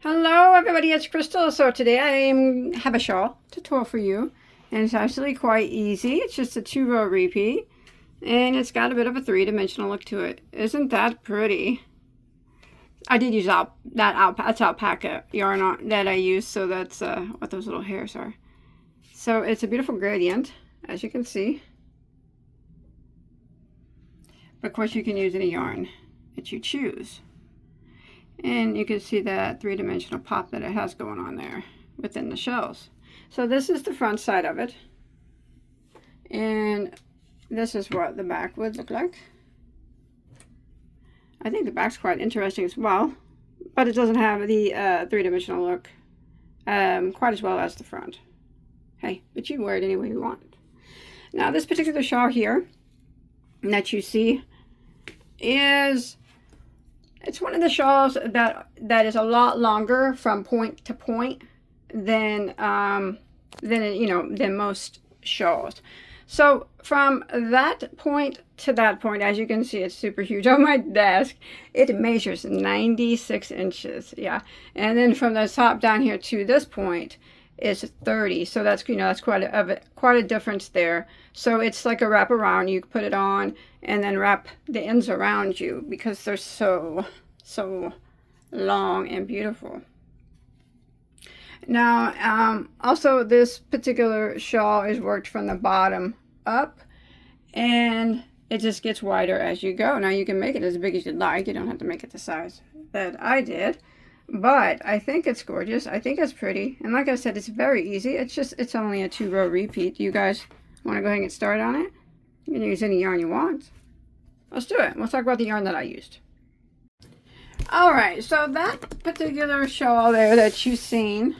Hello everybody, it's Crystal. So today I have a shawl tutorial for you, and it's actually quite easy. It's just a 2-row repeat, and it's got a bit of a 3-dimensional look to it. Isn't that pretty? I did use that's alpaca yarn that I used, so that's what those little hairs are. So it's a beautiful gradient, as you can see. But of course you can use any yarn that you choose. And you can see that 3-dimensional pop that it has going on there within the shells. So this is the front side of it. And this is what the back would look like. I think the back's quite interesting as well. But it doesn't have the 3-dimensional look quite as well as the front. Hey, but you can wear it any way you want. Now this particular shawl here that you see is... it's one of the shawls that is a lot longer from point to point than most shawls. So from that point to that point, as you can see, it's super huge on my desk. It measures 96 inches, yeah. And then from the top down here to this point is 30. So that's that's quite a difference there. So it's like a wraparound. You put it on and then wrap the ends around you because they're so long and beautiful. Now also this particular shawl is worked from the bottom up, and it just gets wider as you go. Now you can make it as big as you'd like. You don't have to make it the size that I did, but I think it's gorgeous. I think it's pretty, and like I said, it's very easy. It's only a 2-row repeat. You guys want to go ahead and get started on it? You can use any yarn you want. Let's do it. Let's talk about the yarn that I used. Alright, so that particular shawl there that you've seen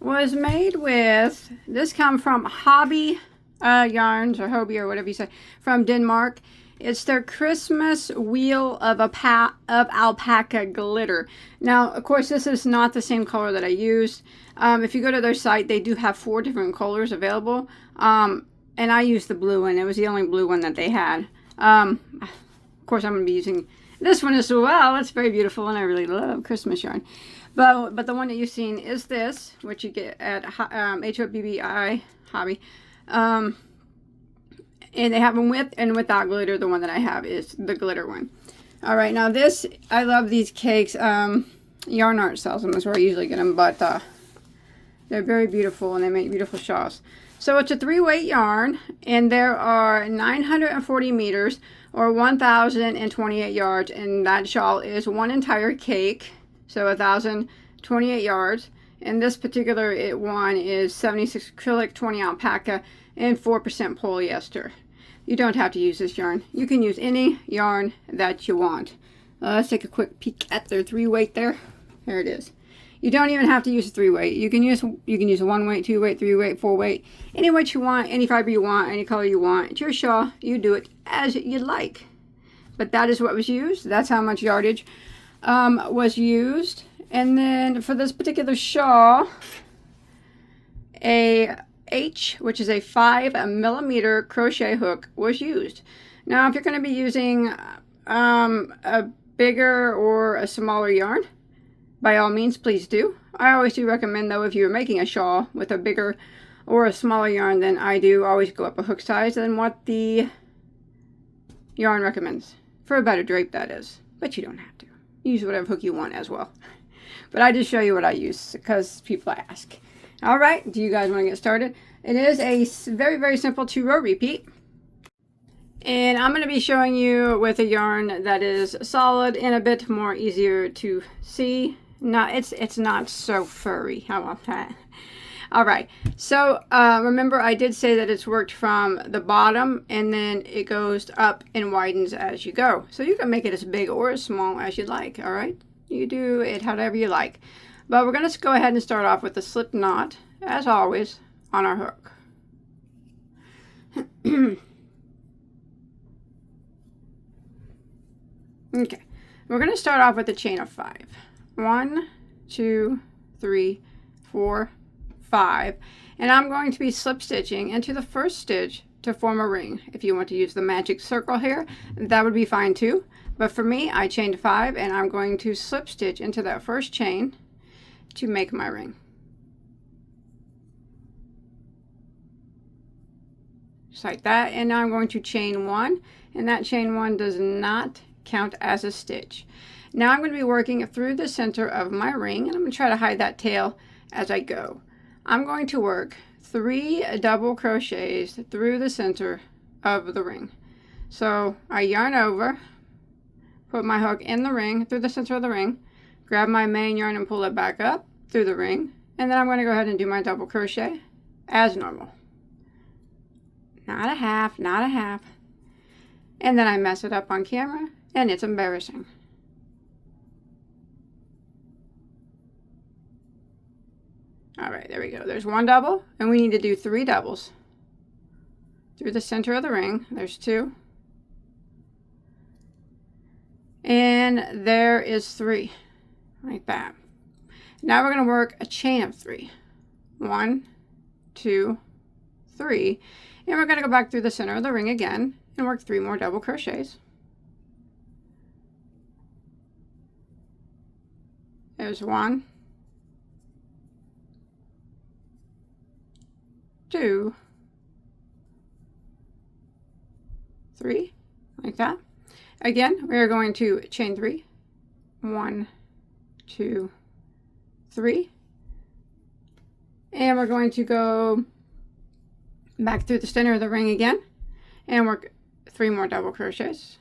was made with, this comes from Hobby Yarns, or Hobie, or whatever you say, from Denmark. It's their Christmas Wheel of Alpaca Glitter. Now, of course, this is not the same color that I used. If you go to their site, they do have 4 different colors available. And I used the blue one. It was the only blue one that they had. Of course, I'm going to be using this one as well. It's very beautiful, and I really love Christmas yarn. But the one that you've seen is this, which you get at HOBBI Hobby. And they have them with and without glitter. The one that I have is the glitter one. All right, now this, I love these cakes. Yarn Art sells them. That's where I usually get them, but they're very beautiful, and they make beautiful shawls. So it's a 3-weight yarn, and there are 940 meters, or 1,028 yards, and that shawl is one entire cake, so 1,028 yards. And this particular one is 76 acrylic, 20 alpaca, and 4% polyester. You don't have to use this yarn. You can use any yarn that you want. Let's take a quick peek at their 3-weight there. There it is. You don't even have to use a 3-weight. You can use a 1-weight, 2-weight, 3-weight, 4-weight, any weight you want, any fiber you want, any color you want. It's your shawl. You do it as you like. But that is what was used. That's how much yardage was used. And then for this particular shawl, a H, which is a 5mm crochet hook, was used. Now, if you're going to be using a bigger or a smaller yarn, by all means, please do. I always do recommend, though, if you're making a shawl with a bigger or a smaller yarn, then I do always go up a hook size than what the yarn recommends. For a better drape, that is. But you don't have to. Use whatever hook you want as well. But I just show you what I use because people ask. All right, do you guys want to get started? It is a very, very simple 2-row repeat. And I'm going to be showing you with a yarn that is solid and a bit more easier to see. No, it's not so furry. How about that? All right. So remember, I did say that it's worked from the bottom, and then it goes up and widens as you go. So you can make it as big or as small as you like. All right. You do it however you like. But we're going to go ahead and start off with a slip knot, as always, on our hook. Okay, we're going to start off with a chain of 5. 1, 2, 3, 4, 5. And I'm going to be slip stitching into the first stitch to form a ring. If you want to use the magic circle here, that would be fine too. But for me, I chained 5, and I'm going to slip stitch into that first chain to make my ring. Just like that. And now I'm going to chain 1, and that chain 1 does not count as a stitch. Now I'm going to be working through the center of my ring, and I'm going to try to hide that tail as I go. I'm going to work 3 double crochets through the center of the ring. So I yarn over, put my hook in the ring, through the center of the ring, grab my main yarn and pull it back up through the ring, and then I'm going to go ahead and do my double crochet as normal. Not a half, not a half. And then I mess it up on camera, and it's embarrassing. All right, there we go. There's 1 double, and we need to do 3 doubles through the center of the ring. There's 2. And there is 3, like that. Now we're going to work a chain of 3. 1, 2, 3. And we're going to go back through the center of the ring again and work 3 more double crochets. There's 1, 2, 3, like that. Again, we are going to chain 3. 1, 2, 3. And we're going to go back through the center of the ring again and work 3 more double crochets.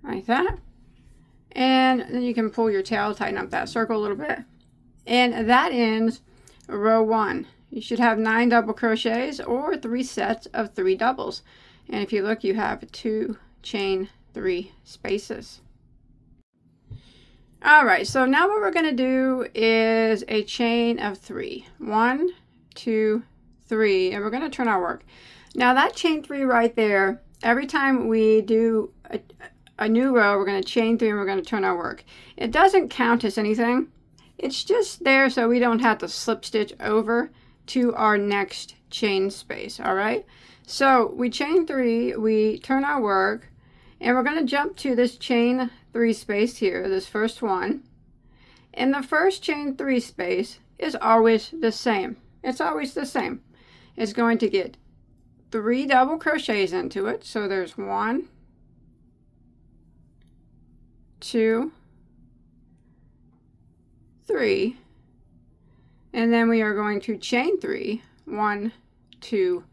Like that. And then you can pull your tail, tighten up that circle a little bit. And that ends row 1. You should have 9 double crochets or 3 sets of 3 doubles. And if you look, you have 2 chain 3 spaces. All right, so now what we're going to do is a chain of 3. 1, 2, 3, and we're going to turn our work. Now that chain 3 right there, every time we do a new row, we're going to chain 3 and we're going to turn our work. It doesn't count as anything. It's just there so we don't have to slip stitch over to our next chain space. All right, so we chain 3, we turn our work, and we're going to jump to this chain 3 space here, this first one. And the first chain 3 space is always the same. It's always the same. It's going to get 3 double crochets into it. So there's 1, 2, 3. And then we are going to chain 3. 1, 2,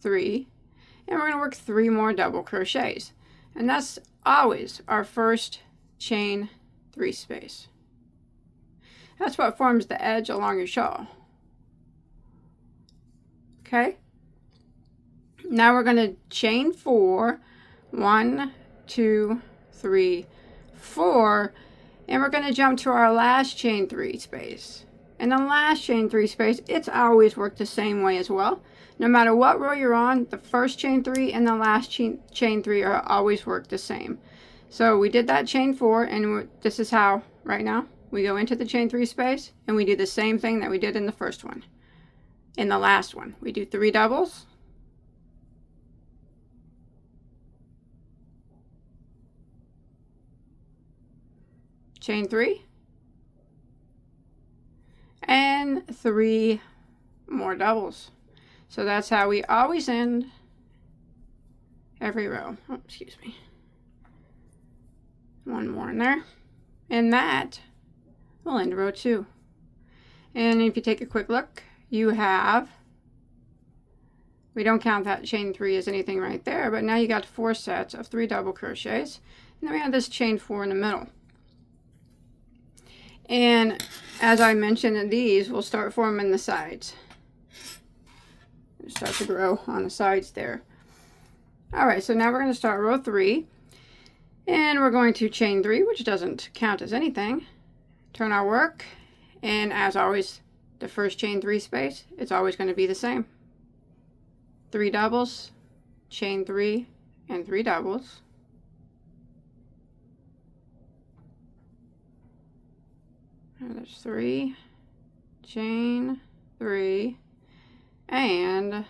3. And we're going to work 3 more double crochets. And that's always our first chain 3 space. That's what forms the edge along your shawl. Okay. Now we're going to chain 4. 1, 2, 3, 4. And we're going to jump to our last chain 3 space. And the last chain 3 space, it's always worked the same way as well. No matter what row you're on, the first chain 3 and the last chain 3 are always worked the same. So we did that chain 4, and this is how, right now, we go into the chain 3 space, and we do the same thing that we did in the first one. In the last one, we do 3 doubles. Chain 3. And 3 more doubles. So that's how we always end every row. Oh, excuse me. 1 more in there. And that will end row 2. And if you take a quick look, you have, we don't count that chain 3 as anything right there, but now you got 4 sets of 3 double crochets. And then we have this chain 4 in the middle. And as I mentioned, these will start forming the sides. Start to grow on the sides there. All right, so now we're going to start row 3, and we're going to chain 3, which doesn't count as anything. Turn our work, and as always, the first chain 3 space, it's always going to be the same. 3 doubles, chain 3, and 3 doubles. There's 3, chain 3, and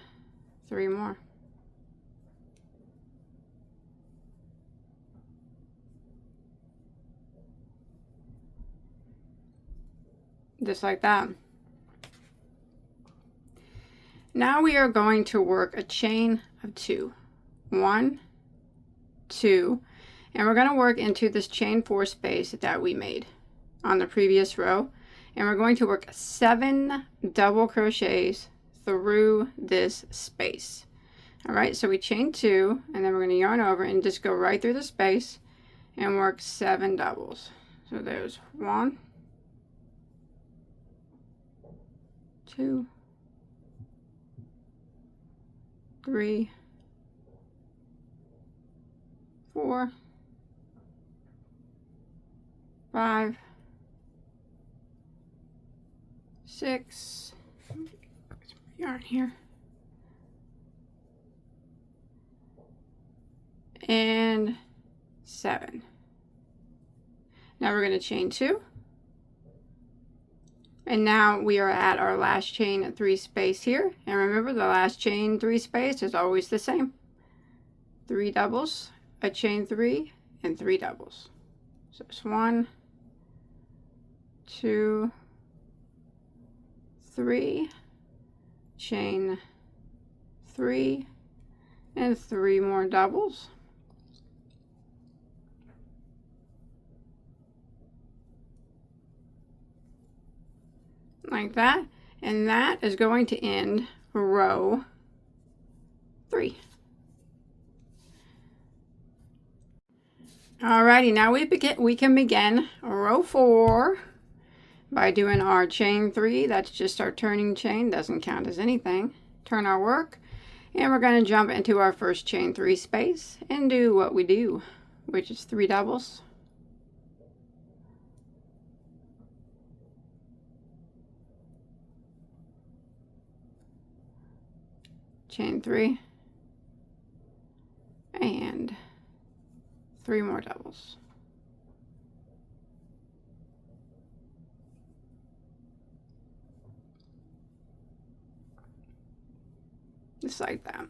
3 more. Just like that. Now we are going to work a chain of 2. 1, 2, and we're going to work into this chain 4 space that we made on the previous row, and we're going to work 7 double crochets through this space. All right, so we chain 2, and then we're going to yarn over and just go right through the space and work 7 doubles. So there's 1, 2, 3, 4, 5, 6, yarn here, and 7. Now we're going to chain 2, and now we are at our last chain 3 space here, and remember the last chain 3 space is always the same. 3 doubles, a chain 3, and 3 doubles. So it's 1, 2, 3, chain 3, and 3 more doubles. Like that, and that is going to end row 3. Alrighty, now we can begin row 4 by doing our chain 3. That's just our turning chain, doesn't count as anything. Turn our work, and we're going to jump into our first chain 3 space and do what we do, which is 3 doubles, chain 3, and 3 more doubles. Just like that.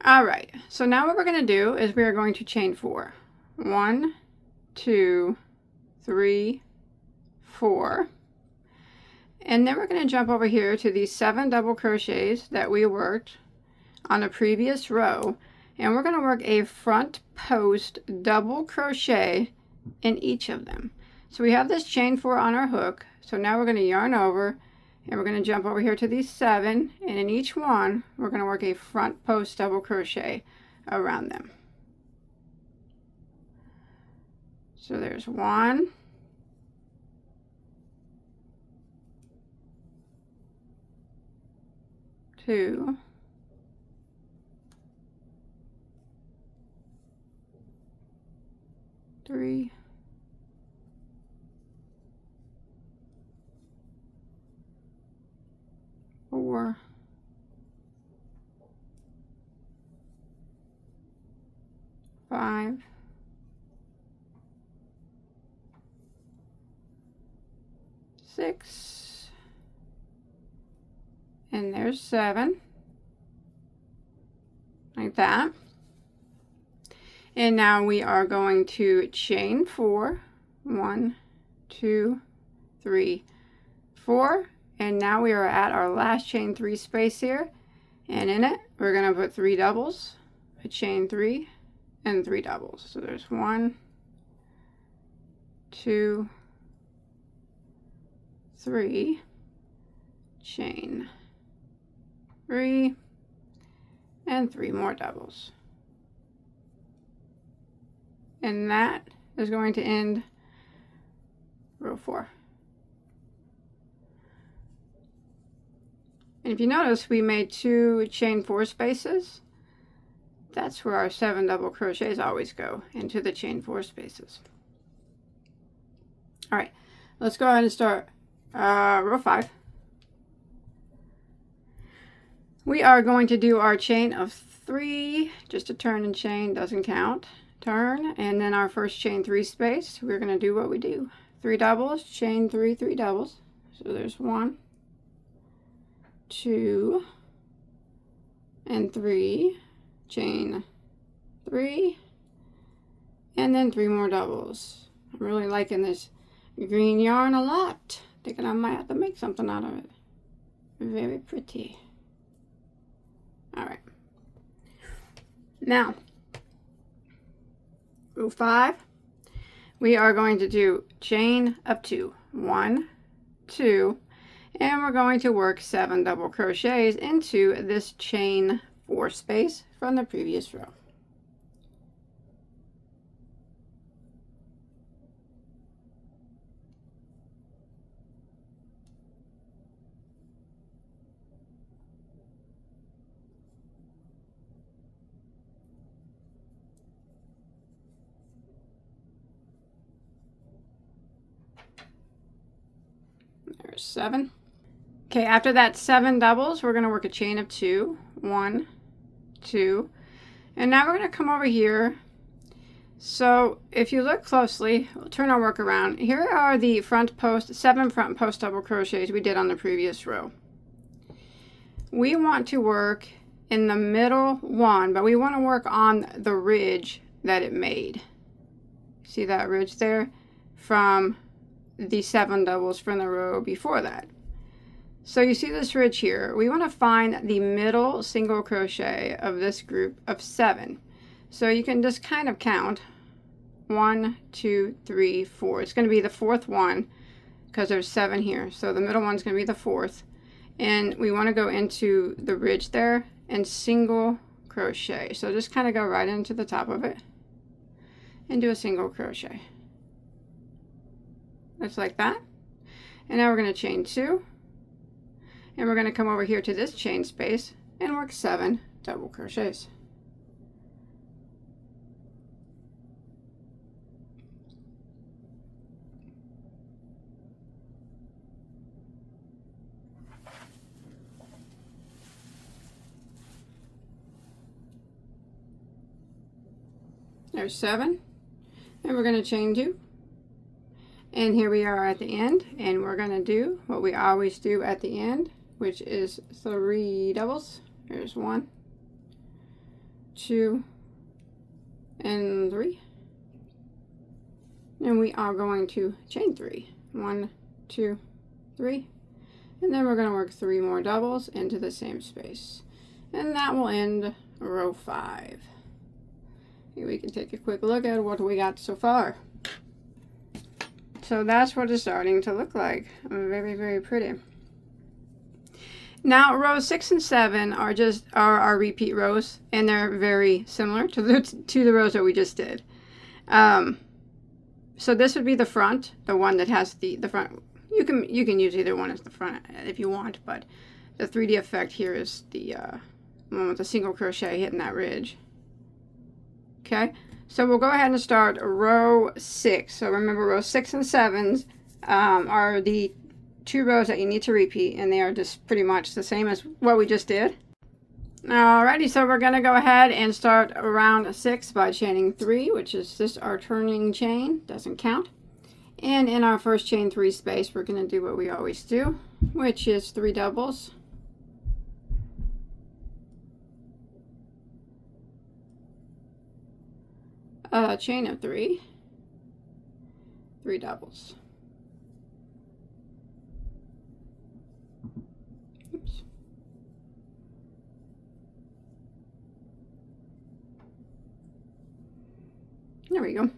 All right, so now what we're going to do is we are going to chain 4. 1, 2, 3, 4. And then we're going to jump over here to these 7 double crochets that we worked on the previous row, and we're going to work a front post double crochet in each of them. So we have this chain 4 on our hook, so now we're going to yarn over, and we're going to jump over here to these 7, and in each one we're going to work a front post double crochet around them. So there's 1, 2, 3, 4, 5, 6, and there's 7, like that. And now we are going to chain 4, 1, 2, 3, 4, and now we are at our last chain 3 space here, and in it we're going to put 3 doubles, a chain 3, and 3 doubles. So there's 1, 2, 3, chain 3, and 3 more doubles. And that is going to end row 4. And if you notice, we made 2 chain 4 spaces. That's where our 7 double crochets always go, into the chain 4 spaces. All right, let's go ahead and start row 5. We are going to do our chain of 3, just a turn and chain, doesn't count. Turn, and then our first chain 3 space, we're going to do what we do. 3 doubles, chain 3, 3 doubles. So there's 1, 2, and 3, chain 3, and then 3 more doubles. I'm really liking this green yarn a lot. Thinking I might have to make something out of it. Very pretty. All right. Now, row 5, we are going to do chain up 2. 1, 2, and we're going to work 7 double crochets into this chain 4 space from the previous row. There's 7. Okay, after that 7 doubles, we're going to work a chain of 2. 1, 2, and now we're going to come over here. So if you look closely, we'll turn our work around. Here are the front post, 7 front post double crochets we did on the previous row. We want to work in the middle one, but we want to work on the ridge that it made. See that ridge there? From the 7 doubles from the row before that. So you see this ridge here. We want to find the middle single crochet of this group of 7. So you can just kind of count 1, 2, 3, 4. It's going to be the 4th one because there's 7 here. So the middle one's going to be the 4th. And we want to go into the ridge there and single crochet. So just kind of go right into the top of it and do a single crochet. Just like that. And now we're going to chain 2. And we're going to come over here to this chain space and work 7 double crochets. There's 7. And we're going to chain 2. And here we are at the end, and we're going to do what we always do at the end, which is 3 doubles. There's 1, 2, and 3. And we are going to chain 3. 1, 2, 3. And then we're going to work 3 more doubles into the same space. And that will end row 5. Here we can take a quick look at what we got so far. So that's what it's starting to look like. Very, very pretty. Now rows 6 and 7 are just our repeat rows, and they're very similar to the rows that we just did. So this would be the front, the one that has the front. You can use either one as the front if you want, but the 3D effect here is the one with the single crochet hitting that ridge. Okay. So we'll go ahead and start row 6. So remember, row 6 and 7s are the 2 rows that you need to repeat, and they are just pretty much the same as what we just did. Alrighty, so we're going to go ahead and start round 6 by chaining 3, which is just our turning chain, doesn't count. And in our first chain 3 space, we're going to do what we always do, which is 3 doubles. Chain of 3, 3 doubles. Oops. There we go.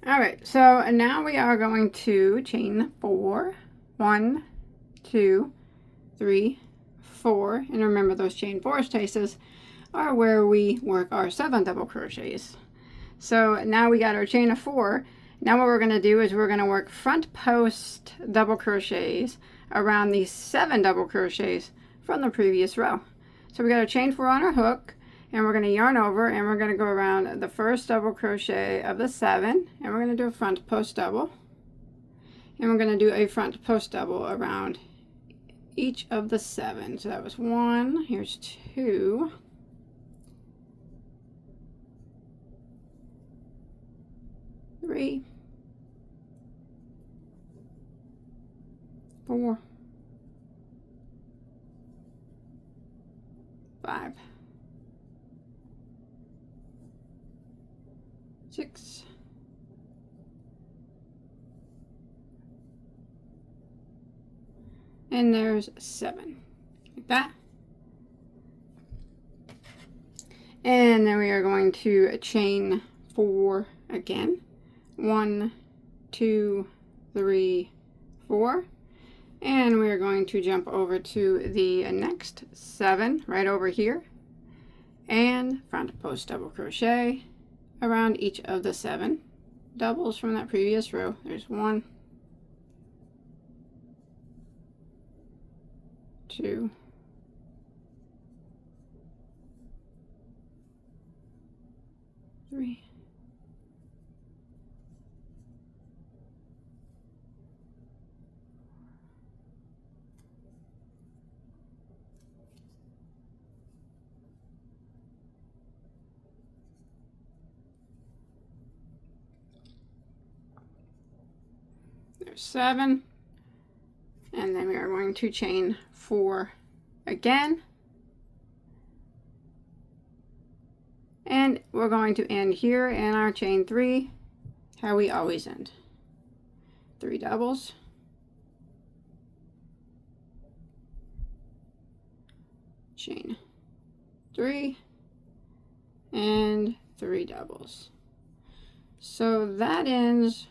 All right, so now we are going to chain 4. 1, 2, 3, 4, and remember those chain 4 spaces are where we work our 7 double crochets. So now we got our chain of 4. Now what we're going to do is we're going to work front post double crochets around these 7 double crochets from the previous row. So we got our chain 4 on our hook, and we're going to yarn over, and we're going to go around the first double crochet of the 7, and we're going to do a front post double, and we're going to do a front post double around each of the 7. So that was 1, here's 2, 3, 4, 5, 6, and there's 7, like that. And then we are going to chain 4 again. 1, 2, 3, 4. And we are going to jump over to the next 7 right over here. And front post double crochet around each of the 7 doubles from that previous row. There's 1, 2, 3, 7, and then we are going to chain 4 again, and we're going to end here in our chain 3 how we always end. 3 doubles, chain 3, and 3 doubles. So that ends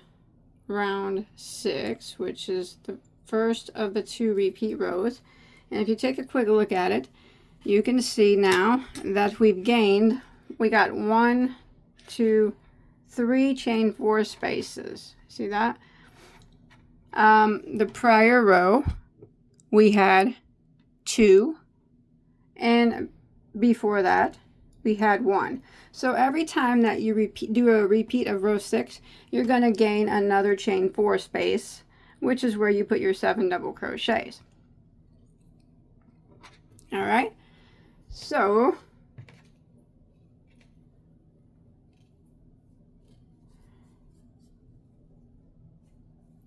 round 6, which is the first of the 2 repeat rows. And if you take a quick look at it, you can see now that we got 1, 2, 3 chain 4 spaces. See that? The prior row we had 2, and before that we had 1. So every time that you do a repeat of row 6, you're going to gain another chain 4 space, which is where you put your 7 double crochets. All right, so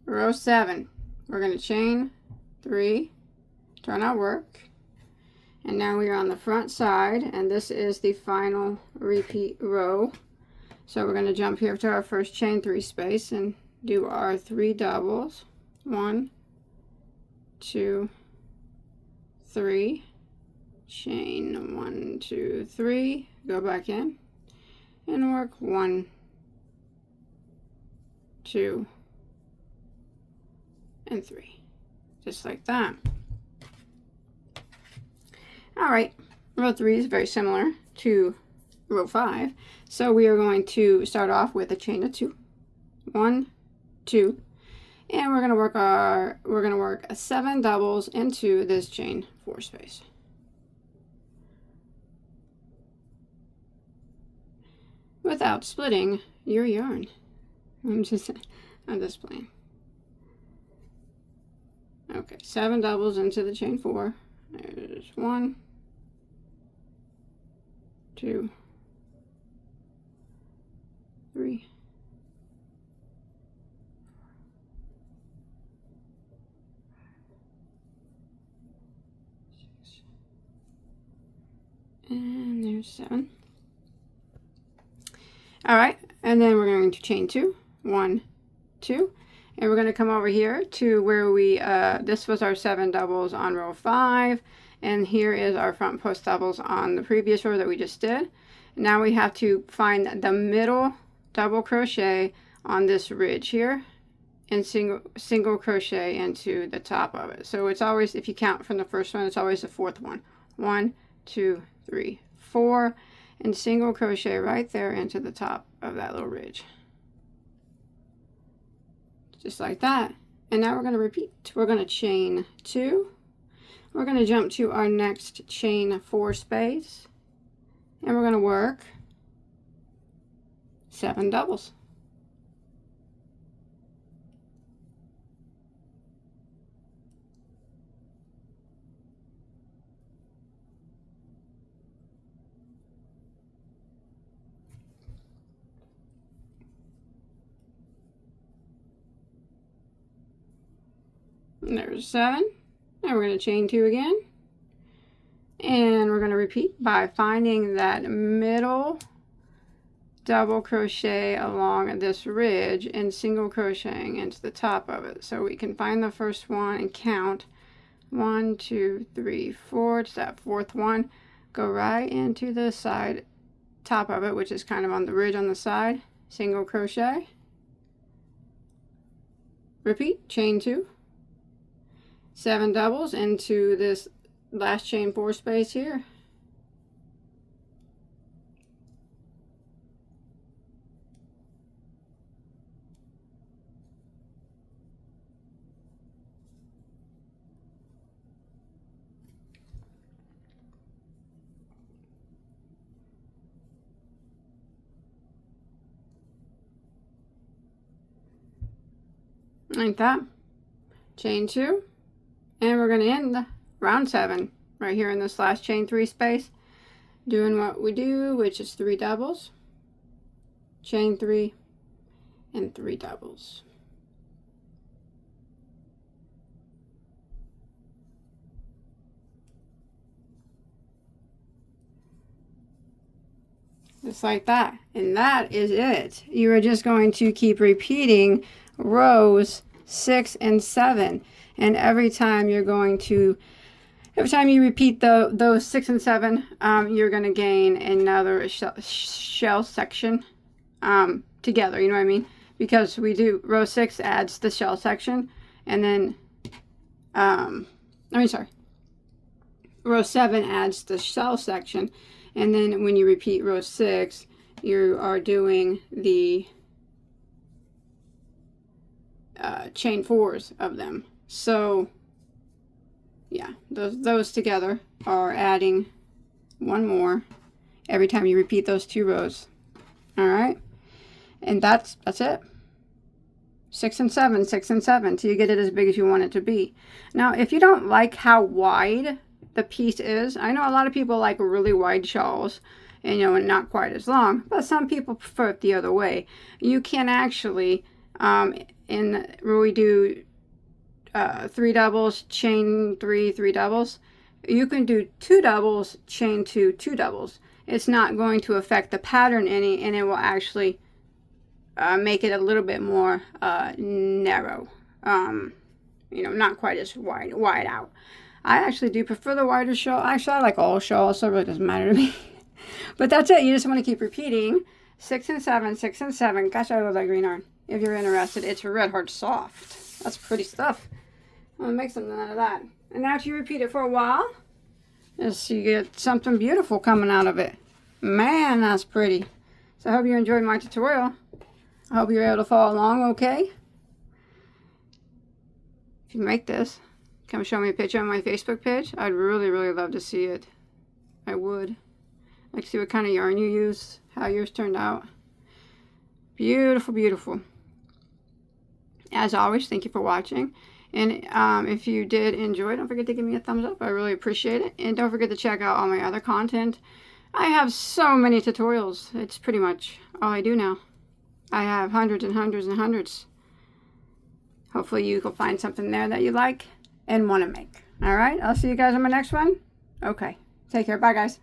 row 7, we're going to chain 3, turn our work. And now we are on the front side, and this is the final repeat row. So we're going to jump here to our first chain 3 space and do our 3 doubles. 1, 2, 3. Chain 1, 2, 3. Go back in and work 1, 2, and 3. Just like that. All right, row 3 is very similar to row 5. So we are going to start off with a chain of 2. 1, 2, and we're going to work 7 doubles into this chain 4 space. Without splitting your yarn. I'm just playing. Okay, 7 doubles into the chain 4. There's 1, 2, 3, 6, and there's 7. All right, and then we're going to chain 2, 1, 2, and we're going to come over here to where we this was our 7 doubles on row 5, and here is our front post doubles on the previous row that we just did. Now we have to find the middle double crochet on this ridge here and single crochet into the top of it. So it's always, if you count from the first one, it's always the 4th one. 1, 2, 3, 4, and single crochet right there into the top of that little ridge. Just like that. And now we're going to repeat. We're going to chain 2. We're going to jump to our next chain 4 space, and we're going to work 7 doubles. And there's 7. Now we're going to chain 2 again. And we're going to repeat by finding that middle double crochet along this ridge and single crocheting into the top of it. So we can find the first one and count 1, 2, 3, 4. It's that fourth one. Go right into the side top of it, which is kind of on the ridge on the side. Single crochet. Repeat, chain 2. 7 doubles into this last chain 4 space here. Like that. Chain 2. And we're going to end round 7 right here in this last chain 3 space, doing what we do, which is 3 doubles, chain 3, and 3 doubles. Just like that. And that is it. You are just going to keep repeating rows 6 and 7. And every time you repeat those 6 and 7, you're going to gain another shell section together, you know what I mean? Because we do row 6 adds the shell section, and then, row 7 adds the shell section, and then when you repeat row 6, you are doing the chain 4s of them. So yeah, those together are adding one more every time you repeat those 2 rows. All right, and that's it. 6 and 7, 6 and 7, till you get it as big as you want it to be. Now, if you don't like how wide the piece is, I know a lot of people like really wide shawls, and and not quite as long, but some people prefer it the other way. You can actually, where we do 3 doubles, chain 3, 3 doubles, you can do 2 doubles, chain 2, 2 doubles. It's not going to affect the pattern any, and it will actually make it a little bit more narrow. Not quite as wide out. I actually do prefer the wider shawl. Actually, I like all shawls, so it really doesn't matter to me. But that's it. You just want to keep repeating 6 and 7, 6 and 7. Gosh, I love that green yarn. If you're interested, it's Red Heart Soft. That's pretty stuff. I'm going to make something out of that. And after you repeat it for a while, you get something beautiful coming out of it. Man, that's pretty. So I hope you enjoyed my tutorial. I hope you're able to follow along okay. If you make this, come show me a picture on my Facebook page. I'd really, really love to see it. I would. Like to see what kind of yarn you use, how yours turned out. Beautiful, beautiful. As always, thank you for watching. And if you did enjoy, don't forget to give me a thumbs up. I really appreciate it. And don't forget to check out all my other content. I have so many tutorials. It's pretty much all I do now. I have hundreds and hundreds and hundreds. Hopefully you will find something there that you like and want to make. All right, I'll see you guys on my next one. Okay, take care. Bye, guys.